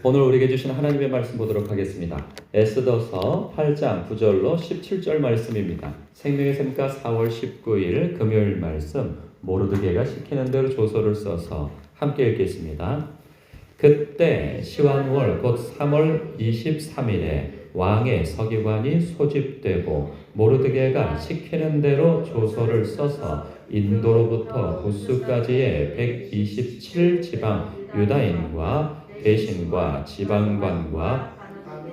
오늘 우리에게 주신 하나님의 말씀 보도록 하겠습니다. 에스더서 8장 9절로 17절 말씀입니다. 생명의 샘가 4월 19일 금요일 말씀, 모르드게가 시키는 대로 조서를 써서 함께 읽겠습니다. 그때 시완월 곧 3월 23일에 왕의 서기관이 소집되고 모르드게가 시키는 대로 조서를 써서 인도로부터 구스까지의 127지방 유다인과 대신과 지방관과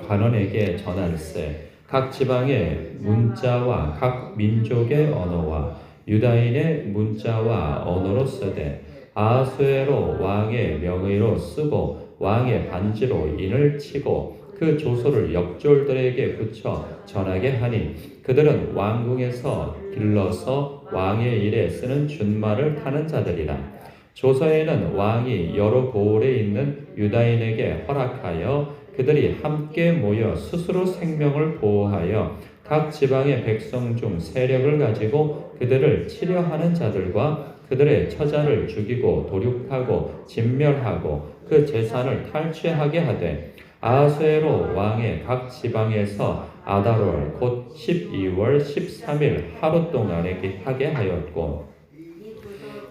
관원에게 전할세. 각 지방의 문자와 각 민족의 언어와 유다인의 문자와 언어로 쓰되 아하수에로 왕의 명의로 쓰고 왕의 반지로 인을 치고 그 조서를 역졸들에게 붙여 전하게 하니 그들은 왕궁에서 길러서 왕의 일에 쓰는 준말을 타는 자들이라. 조서에는 왕이 여러 고을에 있는 유다인에게 허락하여 그들이 함께 모여 스스로 생명을 보호하여 각 지방의 백성 중 세력을 가지고 그들을 치려하는 자들과 그들의 처자를 죽이고 도륙하고 진멸하고 그 재산을 탈취하게 하되 아하수에로 왕의 각 지방에서 아달월 곧 12월 13일 하루 동안에 하게 하였고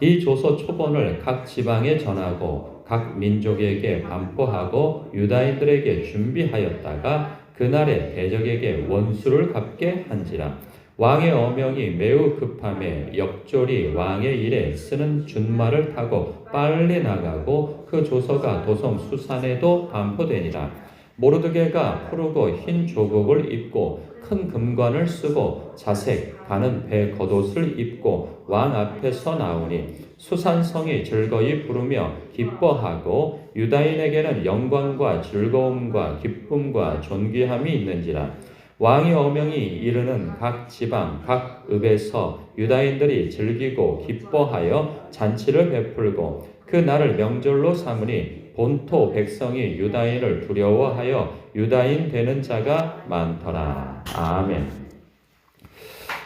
이 조서 초본을 각 지방에 전하고 각 민족에게 반포하고 유다인들에게 준비하였다가 그날에 대적에게 원수를 갚게 한지라. 왕의 어명이 매우 급함에 역졸이 왕의 일에 쓰는 준말을 타고 빨리 나가고 그 조서가 도성 수산에도 반포되니라. 모르드게가 푸르고 흰 조복을 입고 큰 금관을 쓰고 자색 가는 배 겉옷을 입고 왕 앞에서 나오니 수산성이 즐거이 부르며 기뻐하고 유다인에게는 영광과 즐거움과 기쁨과 존귀함이 있는지라. 왕의 어명이 이르는 각 지방 각 읍에서 유다인들이 즐기고 기뻐하여 잔치를 베풀고 그 날을 명절로 삼으니 본토 백성이 유다인을 두려워하여 유다인 되는 자가 많더라. 아멘.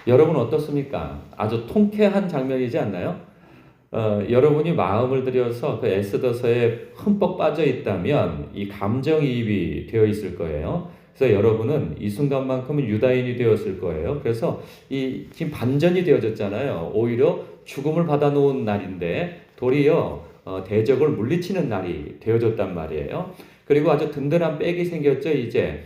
여러분 어떻습니까? 아주 통쾌한 장면이지 않나요? 여러분이 마음을 들여서 그 에스더서에 흠뻑 빠져 있다면 이 감정이입이 되어 있을 거예요. 그래서 여러분은 이 순간만큼은 유다인이 되었을 거예요. 그래서 이 지금 반전이 되어졌잖아요. 오히려 죽음을 받아놓은 날인데 도리어 대적을 물리치는 날이 되어졌단 말이에요. 그리고 아주 든든한 백이 생겼죠. 이제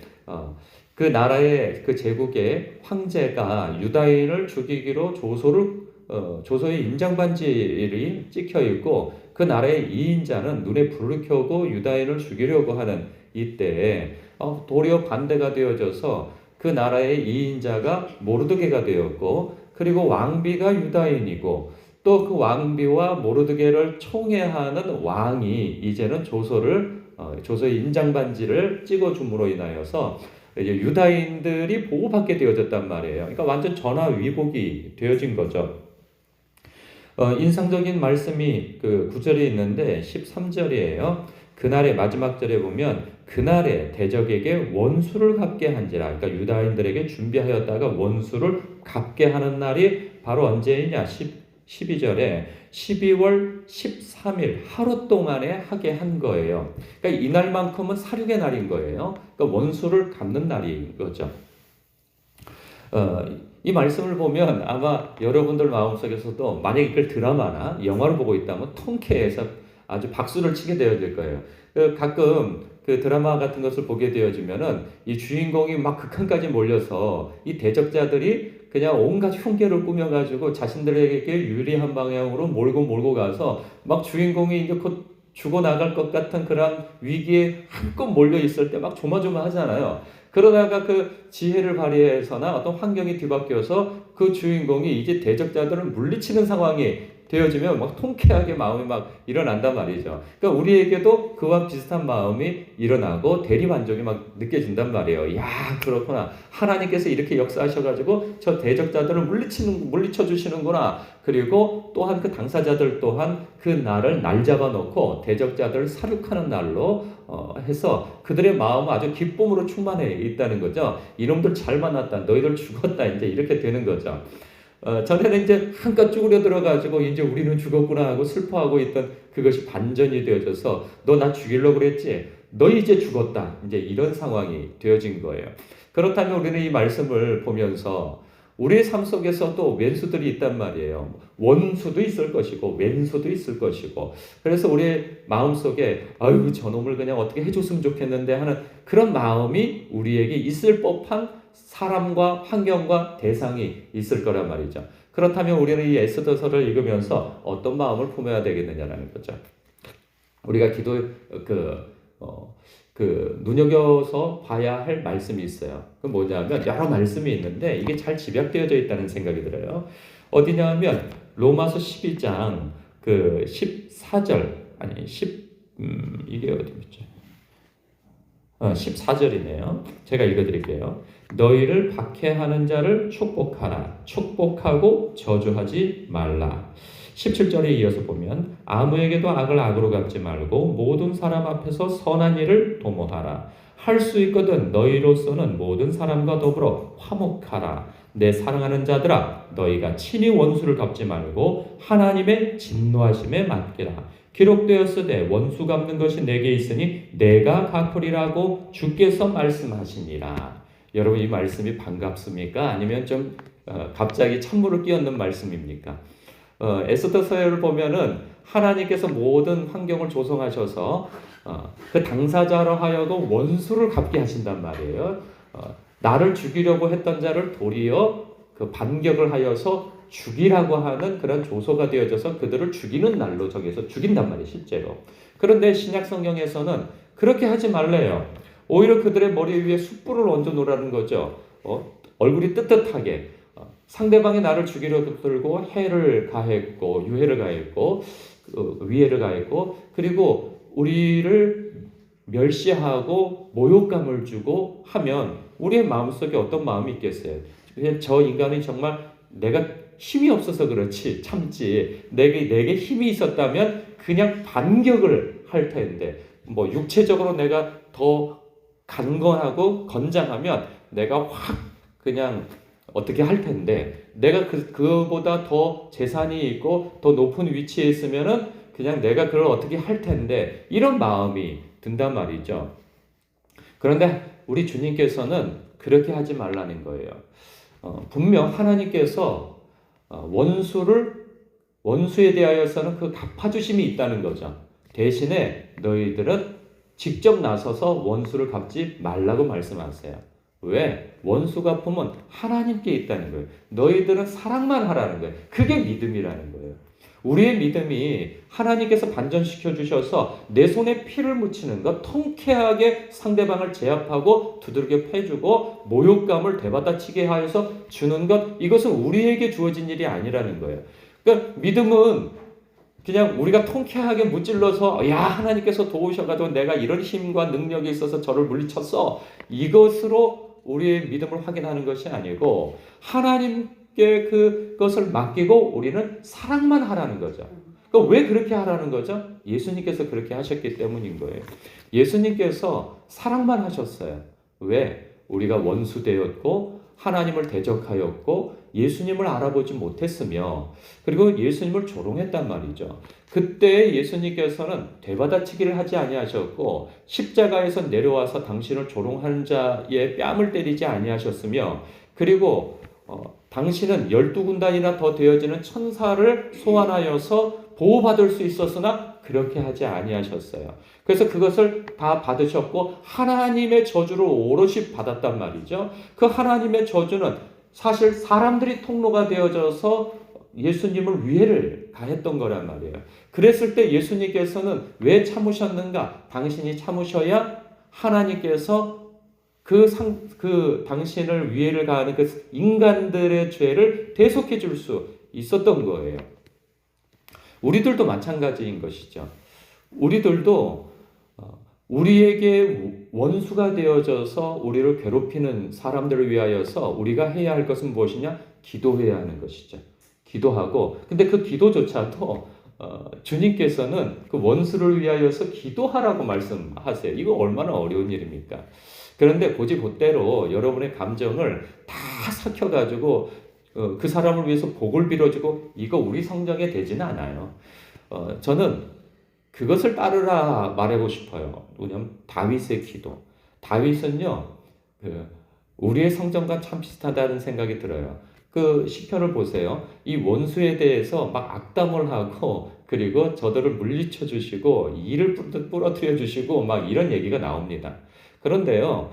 그 나라의 그 제국의 황제가 유다인을 죽이기로 조서의 인장반지를 찍혀 있고 그 나라의 2인자는 눈에 불을 켜고 유다인을 죽이려고 하는 이때에 도리어 반대가 되어져서 그 나라의 2인자가 모르드게가 되었고 그리고 왕비가 유다인이고 또 그 왕비와 모르드게를 총애하는 왕이 이제는 조서의 인장반지를 찍어줌으로 인하여서 이제 유다인들이 보호받게 되어졌단 말이에요. 그러니까 완전 전화위복이 되어진 거죠. 인상적인 말씀이 그 9절에 있는데 13절이에요. 그날의 마지막 절에 보면 그날에 대적에게 원수를 갚게 한지라. 그러니까 유다인들에게 준비하였다가 원수를 갚게 하는 날이 바로 언제이냐? 12절에 12월 13일 하루 동안에 하게 한 거예요. 그러니까 이날만큼은 살육의 날인 거예요. 그러니까 원수를 갚는 날인 거죠. 이 말씀을 보면 아마 여러분들 마음속에서도 만약에 이걸 드라마나 영화를 보고 있다면 통쾌해서 아주 박수를 치게 되어질 거예요. 가끔 그 드라마 같은 것을 보게 되어지면은 이 주인공이 막 극한까지 몰려서 이 대적자들이 그냥 온갖 흉계를 꾸며가지고 자신들에게 유리한 방향으로 몰고 가서 막 주인공이 이제 곧 죽어나갈 것 같은 그런 위기에 한껏 몰려 있을 때 막 조마조마하잖아요. 그러다가 그 지혜를 발휘해서나 어떤 환경이 뒤바뀌어서 그 주인공이 이제 대적자들을 물리치는 상황이 되어지면 막 통쾌하게 마음이 막 일어난단 말이죠. 그러니까 우리에게도 그와 비슷한 마음이 일어나고 대리만족이 막 느껴진단 말이에요. 야, 그렇구나. 하나님께서 이렇게 역사하셔가지고 저 대적자들을 물리쳐 주시는구나. 그리고 또한 그 당사자들 또한 그 날을 날 잡아놓고 대적자들을 살육하는 날로 해서 그들의 마음은 아주 기쁨으로 충만해 있다는 거죠. 이놈들 잘 만났다. 너희들 죽었다. 이제 이렇게 되는 거죠. 전에는 이제 한껏 쭈그려 들어가지고 이제 우리는 죽었구나 하고 슬퍼하고 있던 그것이 반전이 되어져서 너 나 죽이려고 그랬지? 너희 이제 죽었다. 이제 이런 상황이 되어진 거예요. 그렇다면 우리는 이 말씀을 보면서 우리의 삶 속에서 또 왼수들이 있단 말이에요. 원수도 있을 것이고 왼수도 있을 것이고, 그래서 우리의 마음속에 아유 저놈을 그냥 어떻게 해줬으면 좋겠는데 하는 그런 마음이 우리에게 있을 법한 사람과 환경과 대상이 있을 거란 말이죠. 그렇다면 우리는 이 에스더서를 읽으면서 어떤 마음을 품어야 되겠느냐라는 거죠. 우리가 눈여겨서 봐야 할 말씀이 있어요. 그 뭐냐면 여러 말씀이 있는데 이게 잘 집약되어져 있다는 생각이 들어요. 어디냐 하면 로마서 12장 14절 아니 이게 어디 있죠? 14절이네요. 제가 읽어드릴게요. 너희를 박해하는 자를 축복하라. 축복하고 저주하지 말라. 17절에 이어서 보면 아무에게도 악을 악으로 갚지 말고 모든 사람 앞에서 선한 일을 도모하라. 할 수 있거든 너희로서는 모든 사람과 더불어 화목하라. 내 사랑하는 자들아 너희가 친히 원수를 갚지 말고 하나님의 진노하심에 맡기라. 기록되었으되 원수 갚는 것이 내게 있으니 내가 갚으리라고 주께서 말씀하시니라. 여러분 이 말씀이 반갑습니까? 아니면 좀 갑자기 찬물을 끼얹는 말씀입니까? 에스더서를 보면은 하나님께서 모든 환경을 조성하셔서 그 당사자로 하여금 원수를 갚게 하신단 말이에요. 나를 죽이려고 했던 자를 도리어 그 반격을 하여서 죽이라고 하는 그런 조서가 되어져서 그들을 죽이는 날로 정해서 죽인단 말이에요, 실제로. 그런데 신약 성경에서는 그렇게 하지 말래요. 오히려 그들의 머리 위에 숯불을 얹어 놓으라는 거죠. 얼굴이 뜨뜻하게. 상대방이 나를 죽이려 들고 해를 가했고 유해를 가했고 위해를 가했고 그리고 우리를 멸시하고 모욕감을 주고 하면 우리의 마음속에 어떤 마음이 있겠어요? 그냥 저 인간이 정말 내가 힘이 없어서 그렇지 참지 내게 힘이 있었다면 그냥 반격을 할 텐데 뭐 육체적으로 내가 더 강건하고 건장하면 내가 확 그냥 어떻게 할 텐데 내가 그거보다 더 재산이 있고 더 높은 위치에 있으면은 그냥 내가 그걸 어떻게 할 텐데 이런 마음이 든단 말이죠. 그런데 우리 주님께서는 그렇게 하지 말라는 거예요. 분명 하나님께서 원수에 대하여서는 그 갚아주심이 있다는 거죠. 대신에 너희들은 직접 나서서 원수를 갚지 말라고 말씀하세요. 왜? 원수 갚음은 하나님께 있다는 거예요. 너희들은 사랑만 하라는 거예요. 그게 믿음이라는 거예요. 우리의 믿음이 하나님께서 반전시켜 주셔서 내 손에 피를 묻히는 것, 통쾌하게 상대방을 제압하고 두들겨 패주고 모욕감을 되받아치게 하여서 주는 것, 이것은 우리에게 주어진 일이 아니라는 거예요. 그러니까 믿음은 그냥 우리가 통쾌하게 무찔러서 야 하나님께서 도우셔가지고 내가 이런 힘과 능력이 있어서 저를 물리쳤어. 이것으로 우리의 믿음을 확인하는 것이 아니고 하나님께 그것을 맡기고 우리는 사랑만 하라는 거죠. 그러니까 왜 그렇게 하라는 거죠? 예수님께서 그렇게 하셨기 때문인 거예요. 예수님께서 사랑만 하셨어요. 왜? 우리가 원수 되었고 하나님을 대적하였고 예수님을 알아보지 못했으며 그리고 예수님을 조롱했단 말이죠. 그때 예수님께서는 되받아치기를 하지 아니하셨고 십자가에서 내려와서 당신을 조롱하는 자의 뺨을 때리지 아니하셨으며 그리고 당신은 12군단이나 더 되어지는 천사를 소환하여서 보호받을 수 있었으나 그렇게 하지 아니하셨어요. 그래서 그것을 다 받으셨고 하나님의 저주를 오롯이 받았단 말이죠. 그 하나님의 저주는 사실 사람들이 통로가 되어져서 예수님을 위해를 가했던 거란 말이에요. 그랬을 때 예수님께서는 왜 참으셨는가? 당신이 참으셔야 하나님께서 그 당신을 위해를 가하는 그 인간들의 죄를 대속해 줄 수 있었던 거예요. 우리들도 마찬가지인 것이죠. 우리들도 우리에게 원수가 되어져서 우리를 괴롭히는 사람들을 위하여서 우리가 해야 할 것은 무엇이냐? 기도해야 하는 것이죠. 기도하고 근데 그 기도조차도 주님께서는 그 원수를 위하여서 기도하라고 말씀하세요. 이거 얼마나 어려운 일입니까? 그런데 고지봇대로 여러분의 감정을 다 삭혀가지고 그 사람을 위해서 복을 빌어주고 이거 우리 성경에 되지는 않아요. 저는 그것을 따르라 말하고 싶어요. 왜냐하면 다윗의 기도. 다윗은요, 우리의 성전과 참 비슷하다는 생각이 들어요. 그 시편을 보세요. 이 원수에 대해서 막 악담을 하고 그리고 저들을 물리쳐 주시고 이를 부러뜨려 주시고 막 이런 얘기가 나옵니다. 그런데요,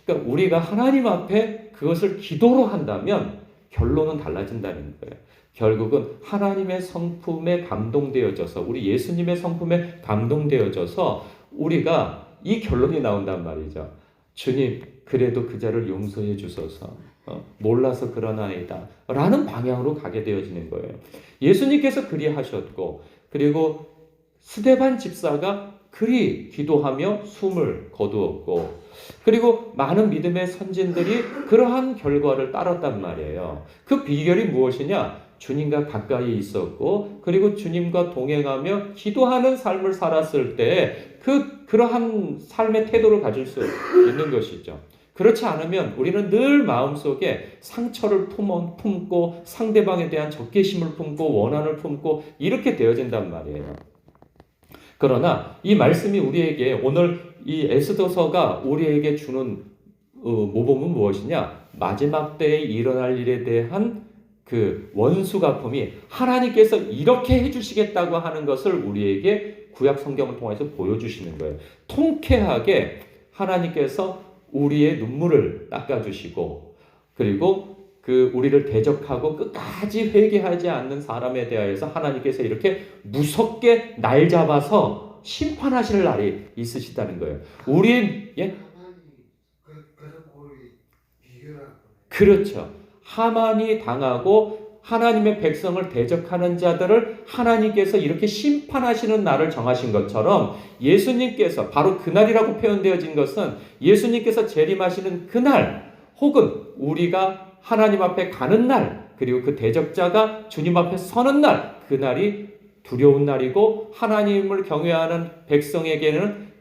그러니까 우리가 하나님 앞에 그것을 기도로 한다면 결론은 달라진다는 거예요. 결국은 하나님의 성품에 감동되어져서 우리 예수님의 성품에 감동되어져서 우리가 이 결론이 나온단 말이죠. 주님, 그래도 그 자를 용서해 주소서. 몰라서 그러나이다 라는 방향으로 가게 되어지는 거예요. 예수님께서 그리하셨고 그리고 스데반 집사가 그리 기도하며 숨을 거두었고 그리고 많은 믿음의 선진들이 그러한 결과를 따랐단 말이에요. 그 비결이 무엇이냐? 주님과 가까이 있었고 그리고 주님과 동행하며 기도하는 삶을 살았을 때 그러한 삶의 태도를 가질 수 있는 것이죠. 그렇지 않으면 우리는 늘 마음속에 상처를 품고 상대방에 대한 적개심을 품고 원한을 품고 이렇게 되어진단 말이에요. 그러나 이 말씀이 우리에게 오늘 이 에스더서가 우리에게 주는 모범은 무엇이냐? 마지막 때에 일어날 일에 대한 그 원수 갚음이 하나님께서 이렇게 해주시겠다고 하는 것을 우리에게 구약 성경을 통해서 보여주시는 거예요. 통쾌하게 하나님께서 우리의 눈물을 닦아주시고 그리고 우리를 대적하고 끝까지 회개하지 않는 사람에 대하여서 하나님께서 이렇게 무섭게 날 잡아서 심판하실 날이 있으시다는 거예요. 그렇죠. 하만이 당하고 하나님의 백성을 대적하는 자들을 하나님께서 이렇게 심판하시는 날을 정하신 것처럼 예수님께서 바로 그날이라고 표현되어진 것은 예수님께서 재림하시는 그날 혹은 우리가 하나님 앞에 가는 날 그리고 그 대적자가 주님 앞에 서는 날 그날이 두려운 날이고 하나님을 경외하는 백성에게는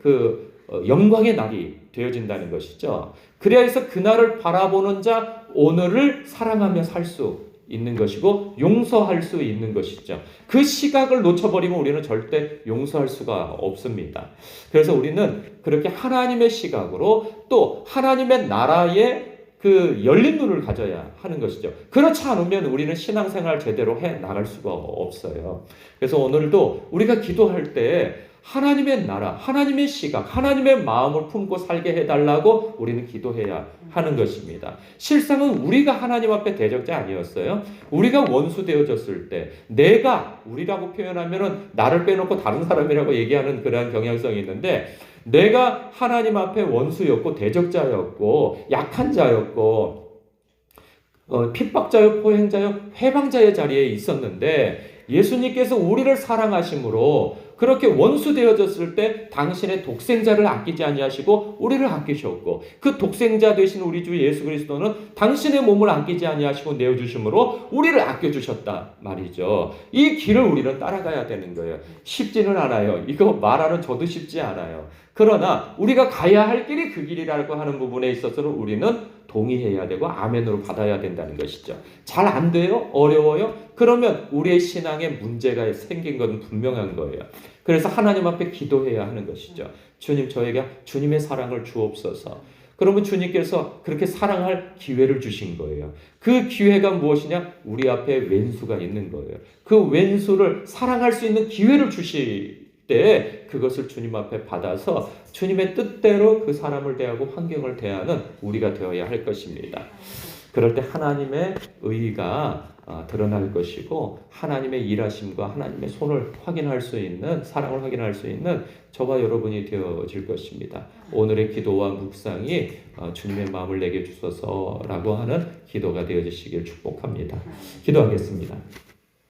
영광의 날이 되어진다는 것이죠. 그래서 그날을 바라보는 자 오늘을 사랑하며 살 수 있는 것이고 용서할 수 있는 것이죠. 그 시각을 놓쳐버리면 우리는 절대 용서할 수가 없습니다. 그래서 우리는 그렇게 하나님의 시각으로 또 하나님의 나라의 열린 눈을 가져야 하는 것이죠. 그렇지 않으면 우리는 신앙생활 제대로 해 나갈 수가 없어요. 그래서 오늘도 우리가 기도할 때 하나님의 나라, 하나님의 시각, 하나님의 마음을 품고 살게 해달라고 우리는 기도해야 하는 것입니다. 실상은 우리가 하나님 앞에 대적자 아니었어요? 우리가 원수 되어졌을 때 우리라고 표현하면은 나를 빼놓고 다른 사람이라고 얘기하는 그러한 경향성이 있는데 내가 하나님 앞에 원수였고 대적자였고 약한 자였고 핍박자요 포행자요 회방자의 자리에 있었는데 예수님께서 우리를 사랑하심으로 그렇게 원수 되어졌을 때 당신의 독생자를 아끼지 아니하시고 우리를 아끼셨고 그 독생자 되신 우리 주 예수 그리스도는 당신의 몸을 아끼지 아니하시고 내어주심으로 우리를 아껴주셨다 말이죠. 이 길을 우리는 따라가야 되는 거예요. 쉽지는 않아요. 이거 말하는 저도 쉽지 않아요. 그러나 우리가 가야 할 길이 그 길이라고 하는 부분에 있어서는 우리는 동의해야 되고 아멘으로 받아야 된다는 것이죠. 잘 안 돼요? 어려워요? 그러면 우리의 신앙에 문제가 생긴 건 분명한 거예요. 그래서 하나님 앞에 기도해야 하는 것이죠. 주님, 저에게 주님의 사랑을 주옵소서. 그러면 주님께서 그렇게 사랑할 기회를 주신 거예요. 그 기회가 무엇이냐? 우리 앞에 왼수가 있는 거예요. 그 왼수를 사랑할 수 있는 기회를 주실 때 그것을 주님 앞에 받아서 주님의 뜻대로 그 사람을 대하고 환경을 대하는 우리가 되어야 할 것입니다. 그럴 때 하나님의 의가 드러날 것이고 하나님의 일하심과 하나님의 손을 확인할 수 있는 사랑을 확인할 수 있는 저와 여러분이 되어질 것입니다. 오늘의 기도와 묵상이 주님의 마음을 내게 주소서라고 하는 기도가 되어지시길 축복합니다. 기도하겠습니다.